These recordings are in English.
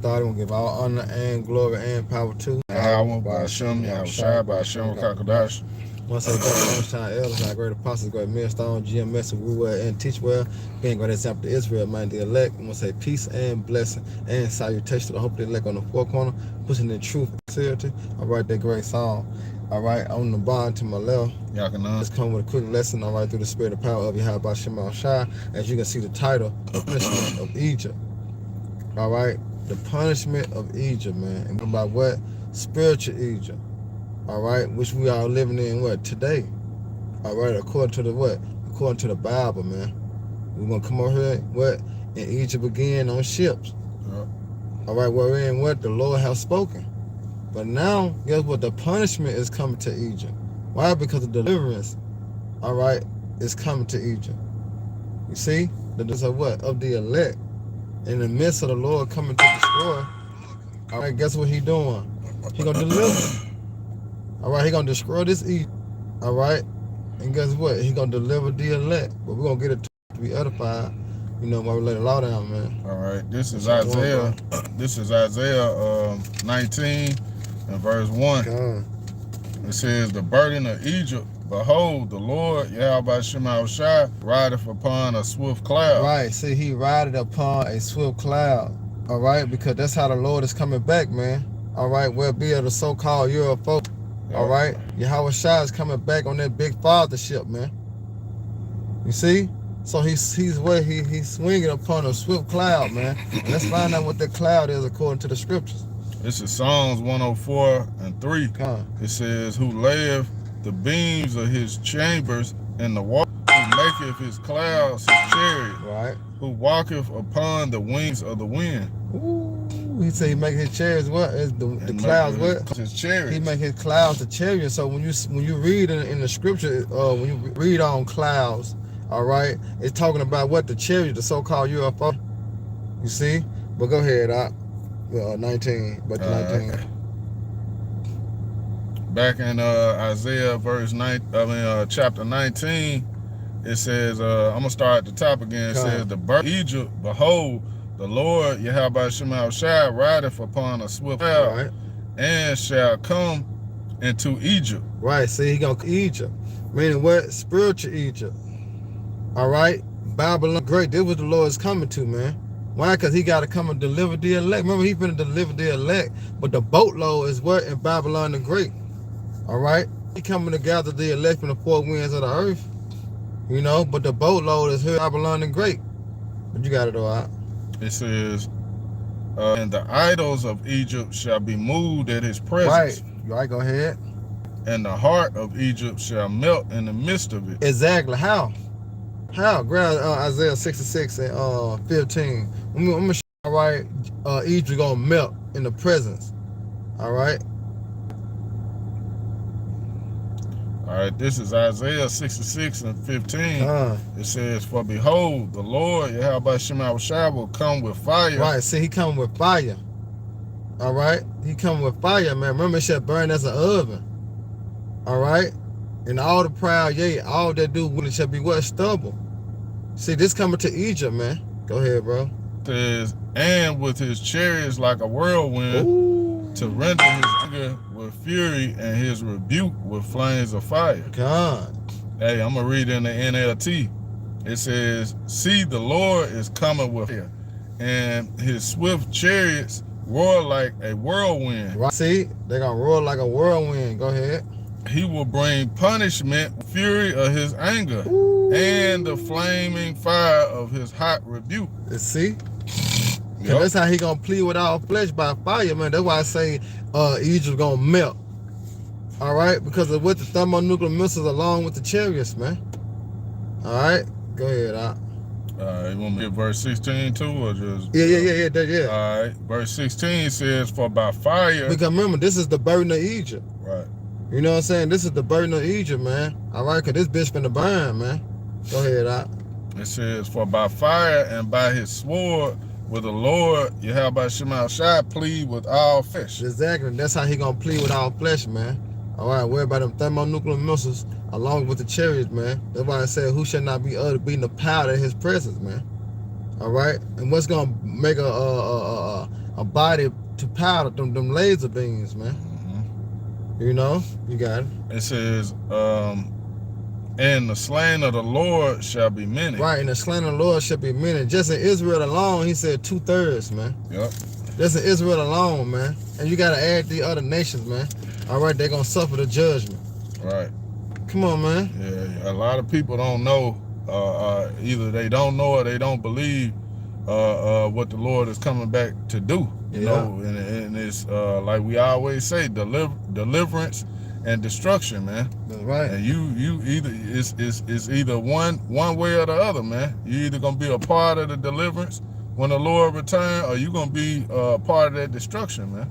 Thought gonna give all honor and glory and power to Yahweh, Ba'ashem, Yahushua, Ba'ashem, Kakadash. Once I got most time elders, our great apostles, great millstone, GMS, and rule well and teach well, being great example to Israel, man, the elect. I'm gonna say peace and blessing and salutation to the hope of the elect on the four corner, pushing in truth and sincerity. All right, that great song. All right, on the bond to my left. Yakanan. Let's come with a quick lesson. All right, through the spirit and power of Yahweh Shema Shai. As you can see, the title, The Punishment of Egypt. All right, the punishment of Egypt, man. And about what? Spiritual Egypt. All right, which we are living in what? Today. All right, according to the what? According to the Bible, man. We're going to come over here, what? In Egypt again on ships. Yep. All right, wherein what? The Lord has spoken. But now, guess what? The punishment is coming to Egypt. Why? Because the deliverance, all right, is coming to Egypt. You see? This of what? Of the elect. In the midst of the Lord coming to destroy, all right, guess what he doing? He going to deliver. All right, he going to destroy this Egypt. All right? And guess what? He going to deliver the elect. But we're going to get it to be edified, you know, while we lay the law down, man. All right, this is Isaiah. This is Isaiah 19 and verse 1. God. It says, the burden of Egypt, behold, the Lord, Yahweh Shema Shai, rideth upon a swift cloud. Right, see, he rideth upon a swift cloud. All right, because that's how the Lord is coming back, man. All right, where be the so-called UFO. All right, Yahweh Shai is coming back on that big father ship, man. You see? So he's swinging upon a swift cloud, man. And let's find out what that cloud is according to the scriptures. This is Psalms 104 and 3. It says, who layeth the beams of his chambers in the water, who maketh his clouds his chariot, right? Who walketh upon the wings of the wind. Ooh, he said he make his chariots what? Is the clouds what? His chariots. He make his clouds the chariot. So when you read in the scripture, when you read on clouds, all right, it's talking about what? The chariot, the so-called UFO. You see? But go ahead, 19. But 19. Right. Back in Isaiah chapter 19, it says, I'm gonna start at the top again. It says, the birth of Egypt, behold, the Lord Yahweh Shema Shai rideth upon a swift cloud, right, and shall come into Egypt. Right, see, he gonna Egypt. Meaning what? Spiritual Egypt. All right, Babylon great. This was the Lord is coming to, man. Why? Because he got to come and deliver the elect. Remember, he finna deliver the elect, but the boatload is what? In Babylon the Great. All right, he coming to gather the elect from the four winds of the earth. You know, but the boatload is here, Babylon the Great. But you got it all out. It says, and the idols of Egypt shall be moved at his presence. Right, go ahead. And the heart of Egypt shall melt in the midst of it. Exactly. How? Grab Isaiah 66 and 15. I'm gonna show you, all right, Egypt gonna melt in the presence. All right. All right, this is Isaiah 66 and 15. It says, for behold, the Lord, Yahweh Shema Shai, will come with fire. Right, see, he coming with fire. All right, he coming with fire, man. Remember, it shall burn as an oven. All right, and all the proud, all that do when it shall be what? Stubble. See, this coming to Egypt, man. Go ahead, bro. It says, and with his chariots like a whirlwind, ooh, to render his anger with fury and his rebuke with flames of fire. God. Hey, I'm going to read in the NLT. It says, see, the Lord is coming with fire, and his swift chariots roar like a whirlwind. Right. See, they're going to roar like a whirlwind. Go ahead. He will bring punishment, fury of his anger, ooh, and the flaming fire of his hot rebuke. See? Yep. That's how he gonna plead with our flesh, by fire, man. That's why I say Egypt gonna melt. All right, because of what the thermonuclear missiles along with the chariots, man. All right, go ahead, you want me to get verse 16 too, or just? Yeah. All right, verse 16 says, for by fire. Because remember, this is the burden of Egypt. Right. You know what I'm saying? This is the burden of Egypt, man. All right, because this bitch finna burn, man. Go ahead, It says, for by fire and by his sword will the Lord, Yahweh Shema Shai, plead with all flesh. Exactly. That's how he gonna plead with all flesh, man. All right, worry about them thermonuclear missiles along with the chariots, man. That's why I said, who shall not be uttered, beating the powder in his presence, man. All right, and what's gonna make a a body to powder them laser beams, man. You know, you got it. It says, and the slain of the Lord shall be many. Right, and the slain of the Lord shall be many. Just in Israel alone, he said 2/3, man. Yep. Just in Israel alone, man. And you got to add the other nations, man. All right, they're going to suffer the judgment. Right. Come on, man. Yeah, a lot of people don't know. Either they don't know or they don't believe what the Lord is coming back to do. You know, and it's like we always say, deliverance and destruction, man. That's right. And you either it's either one way or the other, man. You either gonna be a part of the deliverance when the Lord return, or you gonna be part of that destruction, man.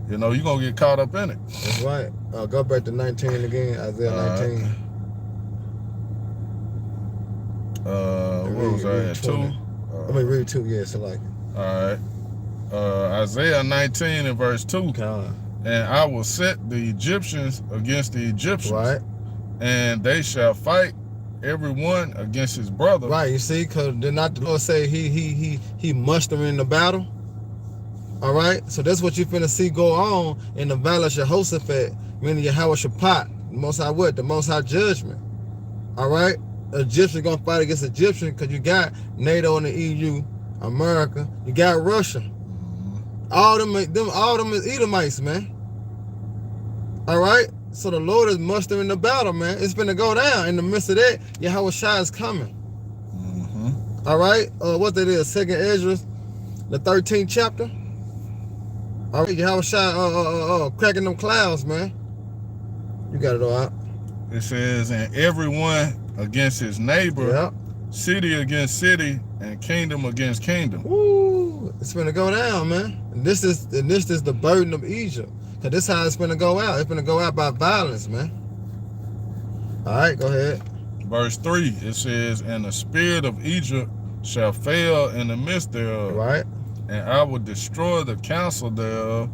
You know, you gonna get caught up in it. That's right. Go back to 19 again, Isaiah 19. What was I at? 2? Let me read 2, yeah, so like. All right. Isaiah 19 and verse 2. God. And I will set the Egyptians against the Egyptians. Right. And they shall fight everyone against his brother. Right, you see, because did not the Lord say he mustered in the battle? All right, so that's what you're finna see go on in the valley of Jehoshaphat, meaning Yahweh Shaphat, the Most High what? The Most High judgment. All right, Egyptians gonna fight against Egyptians because you got NATO and the EU, America, you got Russia. All them is Edomites, man. All right, so the Lord is mustering the battle, man. It's finna go down. In the midst of that, Yahweh Shai is coming. All right, what that is? 2nd Ezra, the 13th chapter. All right, Yahweh Shai cracking them clouds, man. You got it all out. It says, and everyone against his neighbor, Yep. city against city, and kingdom against kingdom. Woo! It's gonna go down, man. And this is the burden of Egypt. Cause this is how it's gonna go out. It's gonna go out by violence, man. All right, go ahead. Verse 3, it says, and the spirit of Egypt shall fail in the midst thereof. Right. And I will destroy the counsel thereof,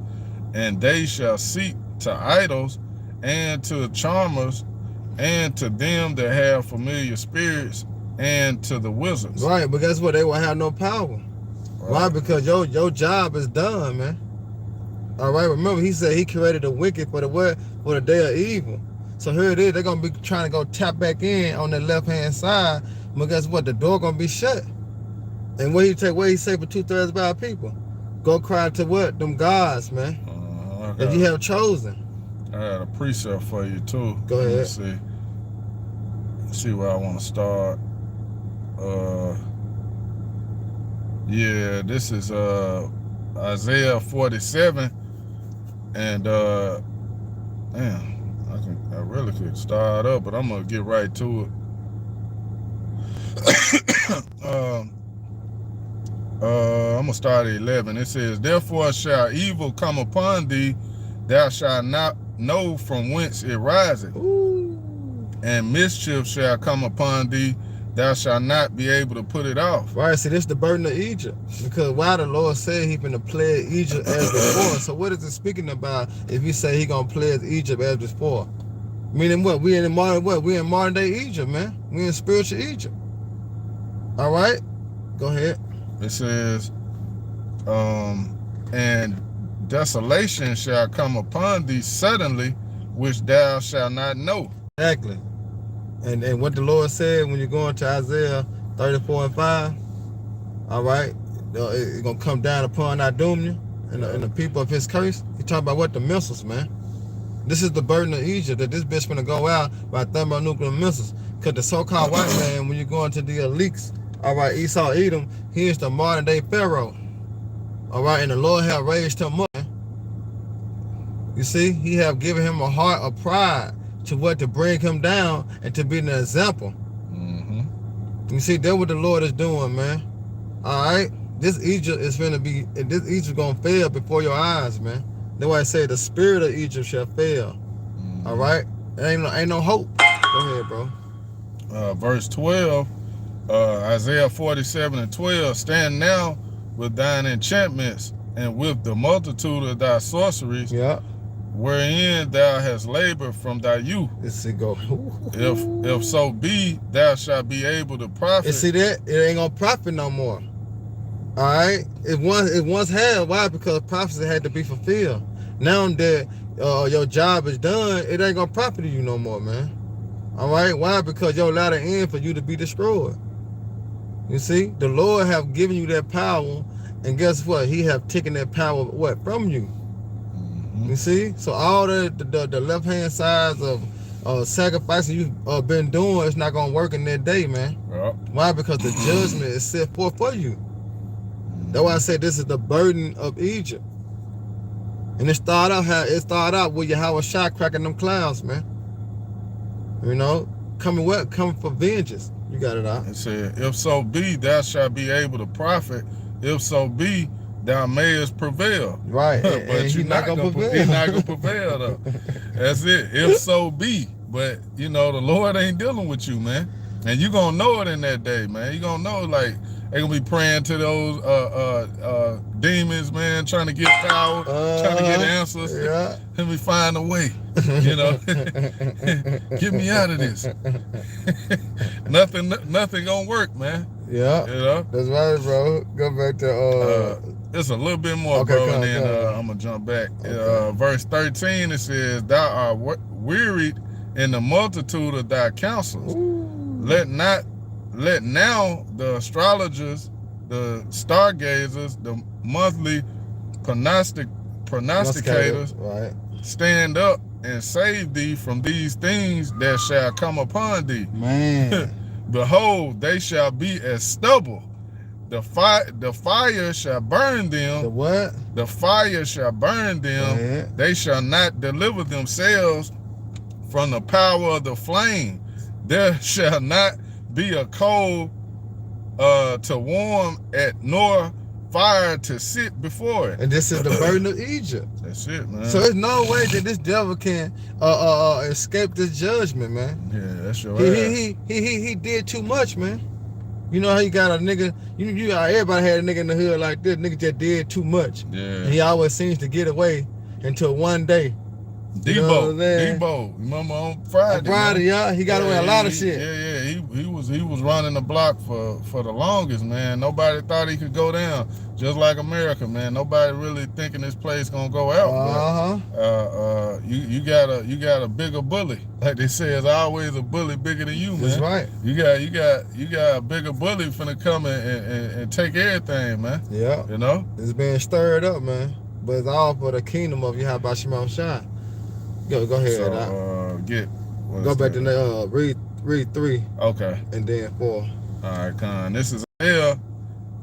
and they shall seek to idols and to charmers and to them that have familiar spirits and to the wizards. Right, but guess what? They will have no power. Right. Why? Because your job is done, man. All right, remember he said he created the wicked for the what? For the day of evil. So here it is. They're gonna be trying to go tap back in on the left hand side, but guess what? The door gonna be shut. And what he say for 2/3 of our people? Go cry to what? Them gods, man. That you have chosen. I got a precept for you too. Go ahead. Let's see where I want to start. Yeah, this is Isaiah 47, and man, I really could start up, but I'm gonna get right to it. I'm gonna start at 11. It says, therefore shall evil come upon thee, thou shalt not know from whence it riseth. Ooh. And mischief shall come upon thee, thou shalt not be able to put it off. Right, see, this is the burden of Egypt. Because why the Lord said he finna plague Egypt as before. So what is it speaking about if you say he gonna plague Egypt as before? Meaning what? We in modern day Egypt, man. We in spiritual Egypt. All right? Go ahead. It says, and desolation shall come upon thee suddenly, which thou shalt not know. Exactly. And what the Lord said when you go into Isaiah 34 and 5, all right, it's going to come down upon Idumea and the people of his curse. He talking about what? The missiles, man. This is the burden of Egypt, that this bitch going to go out by thermonuclear missiles. Because the so-called white man, when you go into the elites, all right, Esau Edom, he is the modern day Pharaoh. All right, and the Lord have raised him up. You see, he have given him a heart of pride to what? To bring him down and to be an example. You see, that's what the Lord is doing, man. All right, this Egypt is gonna be, this Egypt gonna fail before your eyes, man. That's why I say the spirit of Egypt shall fail. All right, ain't no hope. Go ahead, bro. Verse 12, Isaiah 47 and 12, stand now with thine enchantments and with the multitude of thy sorceries. Yeah. Wherein thou hast labored from thy youth. Let's see, go. If so be, thou shalt be able to profit. And see that? It ain't gonna profit no more. All right, it once had. Why? Because prophecy had to be fulfilled. Now that your job is done, it ain't gonna profit you no more, man. All right, why? Because your latter end for you to be destroyed. You see, the Lord have given you that power, and guess what? He have taken that power from you. You see, so all the left hand sides of sacrificing you've been doing, it's not gonna work in that day, man. Yep. Why? Because the judgment is set forth for you. That's why I say this is the burden of Egypt. And it started out with Yahweh Shai cracking them clouds, man. You know, coming for vengeance. You got it out. It said, if so be, thou shalt be able to profit. If so be, thou mayest prevail. Right. But he's not gonna prevail. He's not gonna prevail though. That's it. If so be. But you know, the Lord ain't dealing with you, man. And you gonna know it in that day, man. You gonna know, like, they gonna be praying to those demons, man, trying to get power, trying to get answers. Yeah. Let me find a way, you know. Get me out of this. Nothing gonna work, man. Yeah. You know? That's right, bro. Go back to it's a little bit more, okay, bro, and then I'm gonna jump back. Okay. Verse 13, it says, thou art wearied in the multitude of thy counsels. Ooh. Let now the astrologers, the stargazers, the monthly prognosticators right, stand up and save thee from these things that shall come upon thee. man. Behold, they shall be as stubble. The fire shall burn them. The what? The fire shall burn them. Yeah. They shall not deliver themselves from the power of the flame. There shall not be a coal to warm at, nor fire to sit before it. And this is the burden of Egypt. That's it, man. So there's no way that this devil can escape this judgment, man. Yeah, that's your He did too much, man. You know how you got a nigga, everybody had a nigga in the hood like this. Nigga just did too much. Yeah. And he always seems to get away until one day. Debo, remember on Friday? Yeah, he got away a lot of shit. Yeah, he was running the block for the longest, man. Nobody thought he could go down, just like America, man. Nobody really thinking this place gonna go out. But, you got a bigger bully, like they say. It's always a bully bigger than you, man. That's right. You got a bigger bully finna come and take everything, man. Yeah. You know, it's being stirred up, man. But it's all for the kingdom of Yahweh Shema Shai. Go ahead. So, go back to read 3. Okay. And then 4. All right, Con. This is Isaiah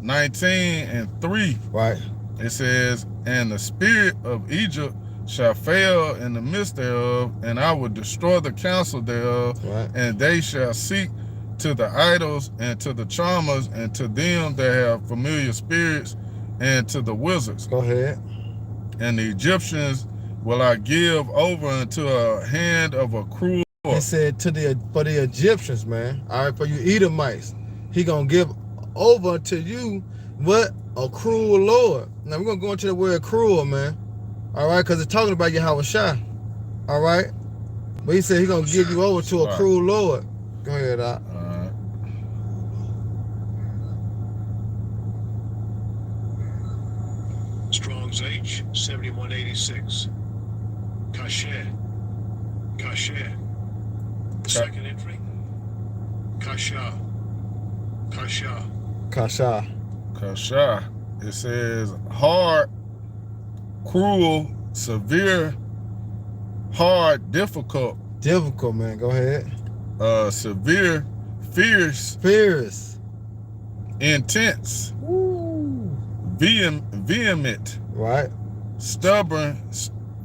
19:3. Right. It says, and the spirit of Egypt shall fail in the midst thereof, and I will destroy the counsel thereof, right. And they shall seek to the idols and to the charmers and to them that have familiar spirits and to the wizards. Go ahead. And the Egyptians will I give over into a hand of a cruel. He said for the Egyptians, man. All right, for you Edomites, he gonna give over to you what? A cruel Lord. Now we're gonna go into the word cruel, man. All right, because it's talking about Yahweh Shai. All right, but he said he gonna give you over to a cruel Lord. Go ahead, Doc. Strong's H 7186. Kasher. Second entry. Kasha. It says hard, cruel, severe, hard, difficult. Difficult, man. Go ahead. Severe, fierce, intense. Woo. Vehement. Right. Stubborn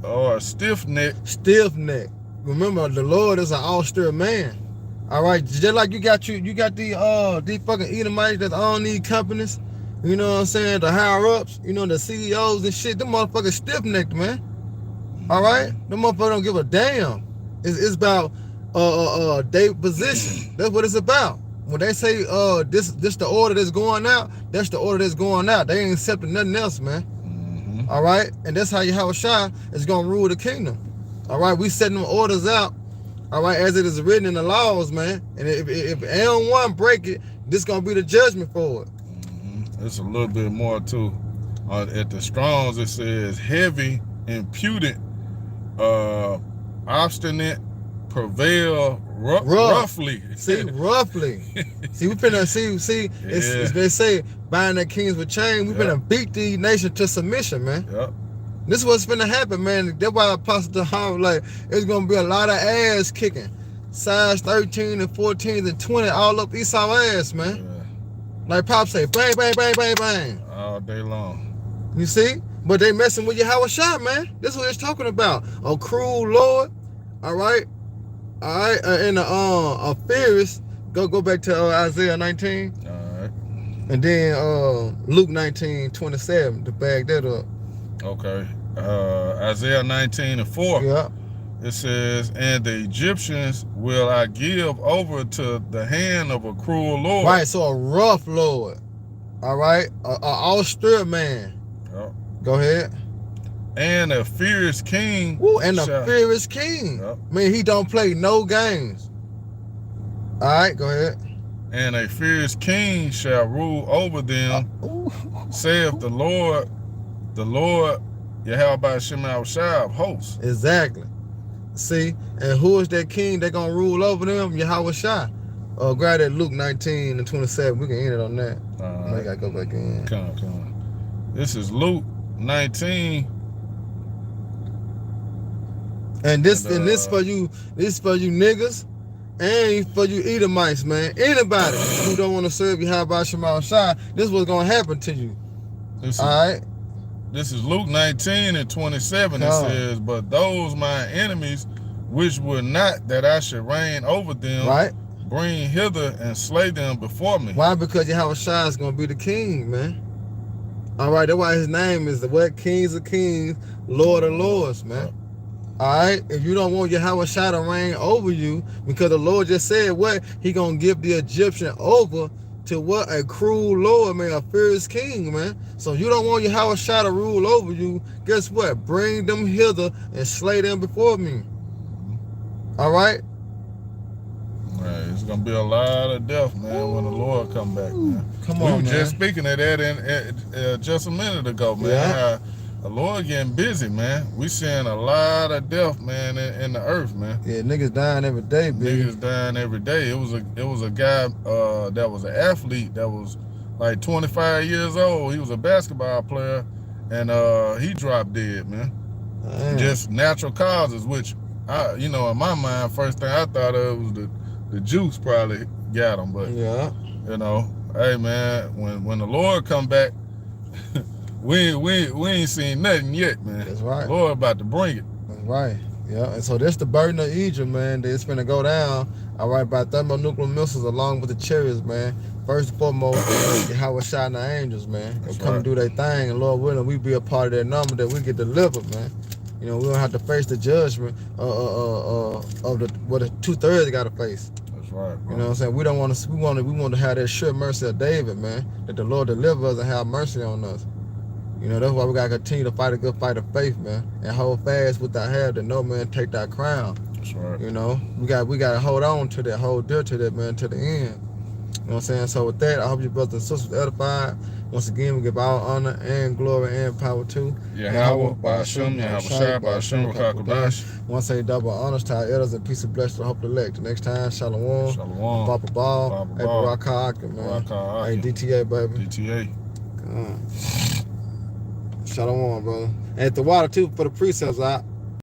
or stiff-necked. Stiff-necked. Remember, the Lord is an austere man. All right, just like you got these fucking Edomites that own these companies. You know what I'm saying? The higher ups, the CEOs and shit. Them motherfuckers stiff-necked, man. All right, them motherfuckers don't give a damn. It's about their position. That's what it's about. When they say this the order that's going out, that's the order that's going out. They ain't accepting nothing else, man. Mm-hmm. All right, and that's how Yahweh Shai is gonna rule the kingdom. All right, we setting them orders out. All right, as it is written in the laws, man. And if L1 break it, this gonna be the judgment for it. Mm-hmm. It's a little bit more too. At the Strongs, it says heavy, impudent, obstinate, prevail, roughly. See, roughly. See, we finna see. It's they say bind their kings with chains. We finna beat these nations to submission, man. Yep. This is what's finna happen, man. That's why Apostle Harvey, like, it's gonna be a lot of ass kicking. Size 13 and 14 and 20 all up Esau ass, man. Yeah. Like Pop say, bang, bang, bang, bang, bang. All day long. You see? But they messing with Yahweh Shah, man. This is what it's talking about. A cruel Lord, all right? All right, and a fierce, go back to Isaiah 19. All right. And then Luke 19:27 to back that up. Okay. Isaiah 19:4. Yeah. It says, and the Egyptians will I give over to the hand of a cruel Lord. Right, so a rough Lord. All right? A austere man. Yep. Go ahead. And a fierce king. Woo, and a fierce king. Yep. I mean, he don't play no games. All right, go ahead. And a fierce king shall rule over them, saith the Lord, Yahweh Shema Shah of hosts. Exactly. See, and who is that king that gonna rule over them? Yahweh Shah. Grab that Luke 19:27. We can end it on that. I gotta go back in. Come on. This is Luke 19. And this for you niggas and for you Edomites, man. Anybody who don't want to serve Yahweh Shema Shah, this is what's gonna happen to you. All right. This is Luke 19:27. It says, but those my enemies, which would not that I should reign over them, right, bring hither and slay them before me. Why? Because Yahweh Shah is gonna be the king, man. All right, that's why his name is the what? Kings of Kings, Lord of Lords, man. All right, if you don't want Yahweh Shah to reign over you, because the Lord just said what? He gonna give the Egyptian over to what? A cruel Lord, man, a fierce king, man. So you don't want Yahweh Shah to rule over you. Guess what? Bring them hither and slay them before me. All right? Right, it's gonna be a lot of death, man, when the Lord come back, man. Come we on, were man. just speaking of that in just a minute ago, man. Yeah. The Lord getting busy, man. We seeing a lot of death, man, in the earth, man. Yeah, niggas dying every day, baby. Niggas dying every day. It was a guy that was an athlete that was like 25 years old. He was a basketball player, and he dropped dead, man. Damn. Just natural causes, which in my mind, first thing I thought of was the juice probably got him, but yeah, hey man, when the Lord come back, we ain't seen nothing yet, man. That's right. The Lord about to bring it. That's right. Yeah, and so that's the burden of Egypt, man. It's finna go down, all right, by thermonuclear missiles along with the chariots, man. First and foremost, Yahweh Shah and the angels, man. They come and do their thing, and Lord willing, we be a part of that number that we get delivered, man. We don't have to face the judgment of the 2/3 got to face. That's right, bro. You know what I'm saying? We don't want to. We want to have that sure mercy of David, man. That the Lord deliver us and have mercy on us. That's why we gotta continue to fight a good fight of faith, man, and hold fast with our head that no man take that crown. That's right. We gotta hold on to that, hold dear to that, man, to the end. You know what I'm saying? So with that, I hope you brothers and sisters edified. Once again, we give all honor and glory and power to Yahweh, Ba'ashem, Yahweh Shai, Ba'ashem, Rakakodash. Once say double honors to our elders and peace and blessings to the hope elect. The next time, Shalom. Shalom. Papa Ball. Hey, Baraka, man. Hey, DTA, baby. DTA. Shalom, brother. And at the water, too, for the precepts out.